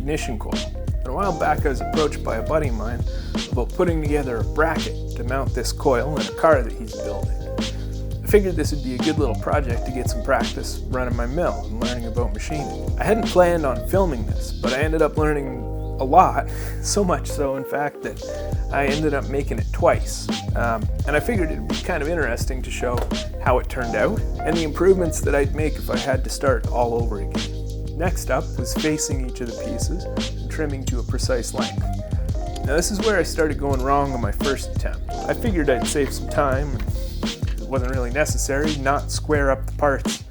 ignition coil. And a while back I was approached by a buddy of mine about putting together a bracket to mount this coil in a car that he's building. I figured this would be a good little project to get some practice running my mill and learning about machining. I hadn't planned on filming this, but I ended up learning a lot, so much so in fact that I ended up making it twice. And I figured it'd be kind of interesting to show how it turned out and the improvements that I'd make if I had to start all over again. Next up was facing each of the pieces and trimming to a precise length. Now this is where I started going wrong on my first attempt. I figured I'd save some time, and it wasn't really necessary, not square up the parts.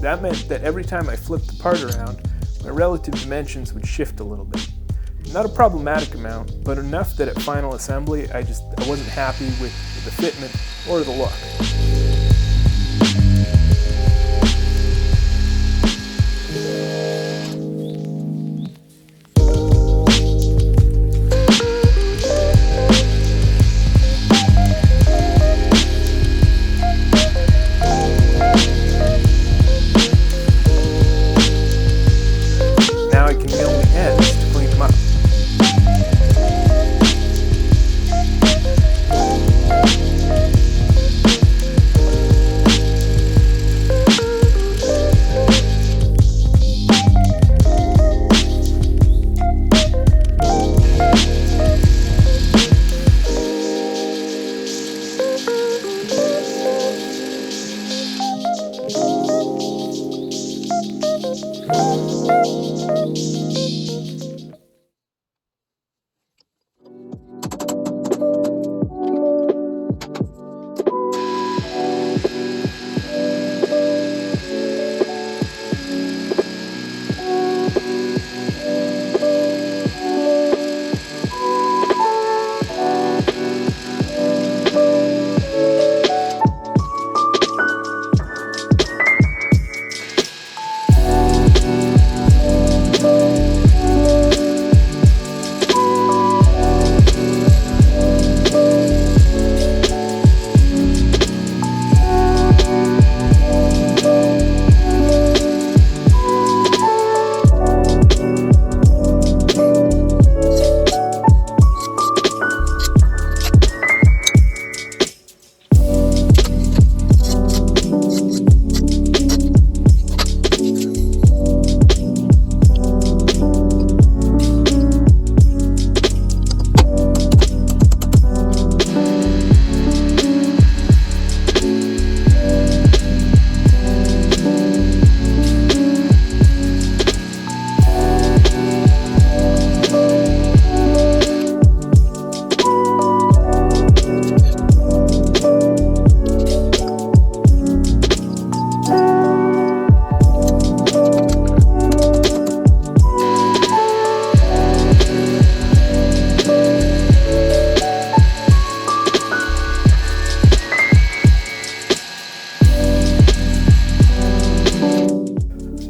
That meant that every time I flipped the part around, my relative dimensions would shift a little bit. Not a problematic amount, but enough that at final assembly I wasn't happy with the fitment or the look. Now I can mill the ends to clean them up.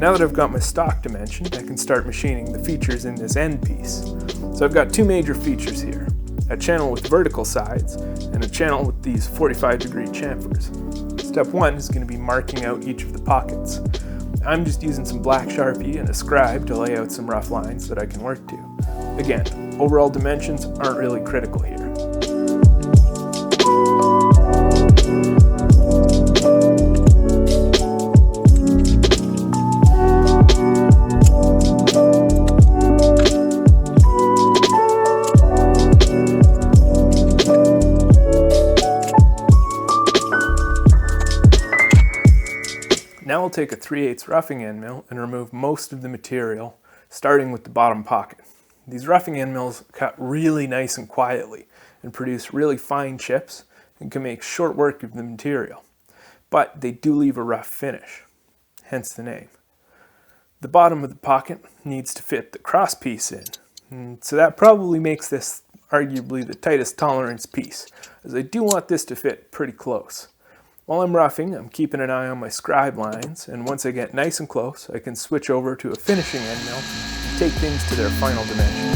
Now that I've got my stock dimension, I can start machining the features in this end piece. So I've got two major features here, a channel with vertical sides and a channel with these 45-degree chamfers. Step one is going to be marking out each of the pockets. I'm just using some black Sharpie and a scribe to lay out some rough lines that I can work to. Again, overall dimensions aren't really critical here. Now I'll take a 3/8 roughing end mill and remove most of the material, starting with the bottom pocket. These roughing end mills cut really nice and quietly and produce really fine chips and can make short work of the material, but they do leave a rough finish, hence the name. The bottom of the pocket needs to fit the cross piece in, and so that probably makes this arguably the tightest tolerance piece, as I do want this to fit pretty close. While I'm roughing, I'm keeping an eye on my scribe lines, and once I get nice and close, I can switch over to a finishing end mill and take things to their final dimension.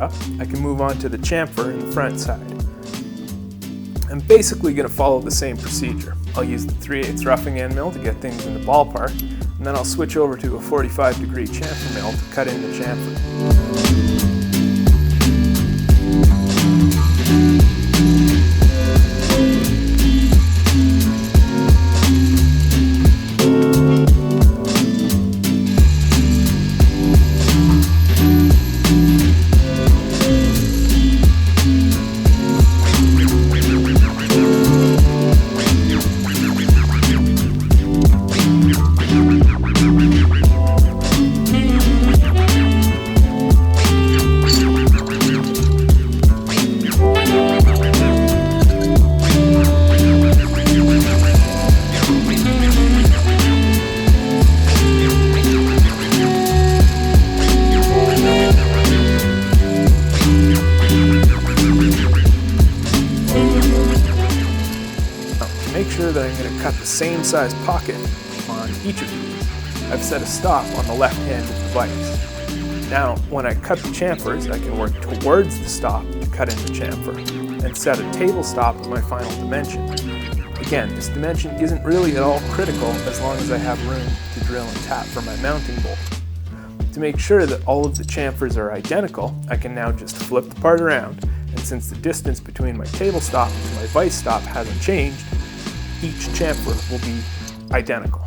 up, I can move on to the chamfer in the front side. I'm basically going to follow the same procedure. I'll use the 3/8 roughing end mill to get things in the ballpark, and then I'll switch over to a 45-degree chamfer mill to cut in the chamfer. That I'm going to cut the same size pocket on each of these. I've set a stop on the left hand of the vise. Now, when I cut the chamfers, I can work towards the stop to cut in the chamfer and set a table stop at my final dimension. Again, this dimension isn't really at all critical as long as I have room to drill and tap for my mounting bolt. To make sure that all of the chamfers are identical, I can now just flip the part around, and since the distance between my table stop and my vise stop hasn't changed, each chamfer will be identical.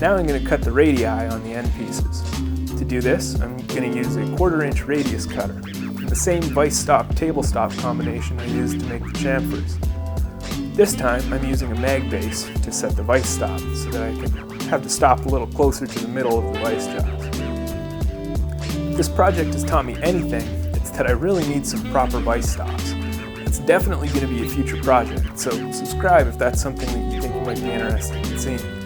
Now I'm going to cut the radii on the end pieces. To do this, I'm going to use a 1/4-inch radius cutter. The same vise stop table stop combination I used to make the chamfers. This time I'm using a mag base to set the vise stop so that I can have the stop a little closer to the middle of the vise jobs. If this project has taught me anything, it's that I really need some proper vise stops. It's definitely going to be a future project, so subscribe if that's something that you think you might be interested in seeing.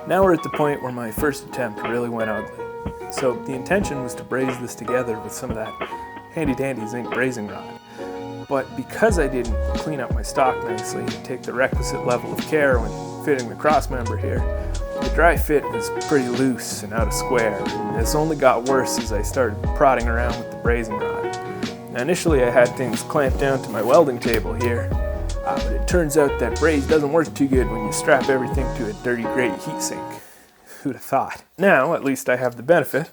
Now we're at the point where my first attempt really went ugly. So the intention was to braze this together with some of that handy-dandy zinc brazing rod. But because I didn't clean up my stock nicely and take the requisite level of care when fitting the cross member here, the dry fit was pretty loose and out of square, and this only got worse as I started prodding around with the brazing rod. Now initially I had things clamped down to my welding table here, But it turns out that braze doesn't work too good when you strap everything to a dirty gray heatsink. Who'd have thought? Now, at least I have the benefit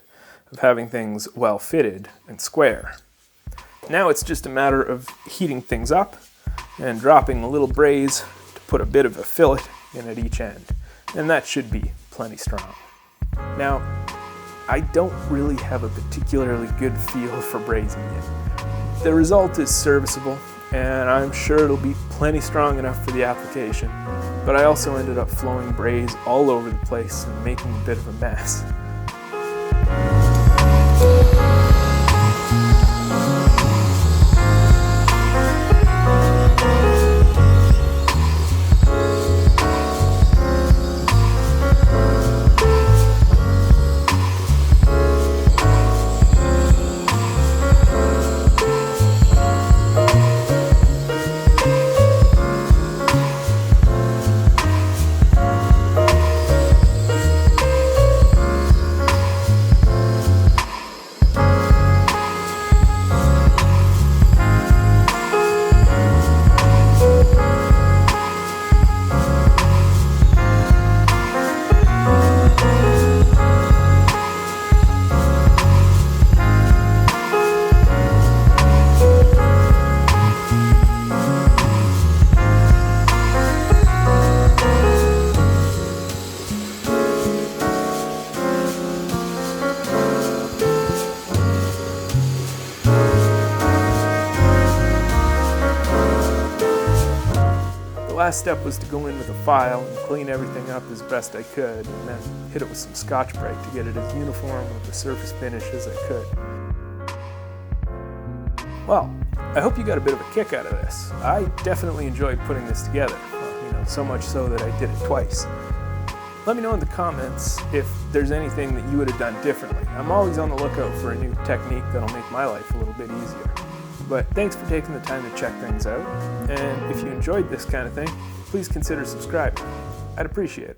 of having things well fitted and square. Now it's just a matter of heating things up and dropping a little braze to put a bit of a fillet in at each end. And that should be plenty strong. Now, I don't really have a particularly good feel for brazing yet. The result is serviceable, and I'm sure it'll be plenty strong enough for the application, but I also ended up flowing braze all over the place and making a bit of a mess. The last step was to go in with a file and clean everything up as best I could, and then hit it with some Scotch-Brite to get it as uniform of a surface finish as I could. Well, I hope you got a bit of a kick out of this. I definitely enjoyed putting this together, so much so that I did it twice. Let me know in the comments if there's anything that you would have done differently. I'm always on the lookout for a new technique that'll make my life a little bit easier. But thanks for taking the time to check things out, and if you enjoyed this kind of thing, please consider subscribing. I'd appreciate it.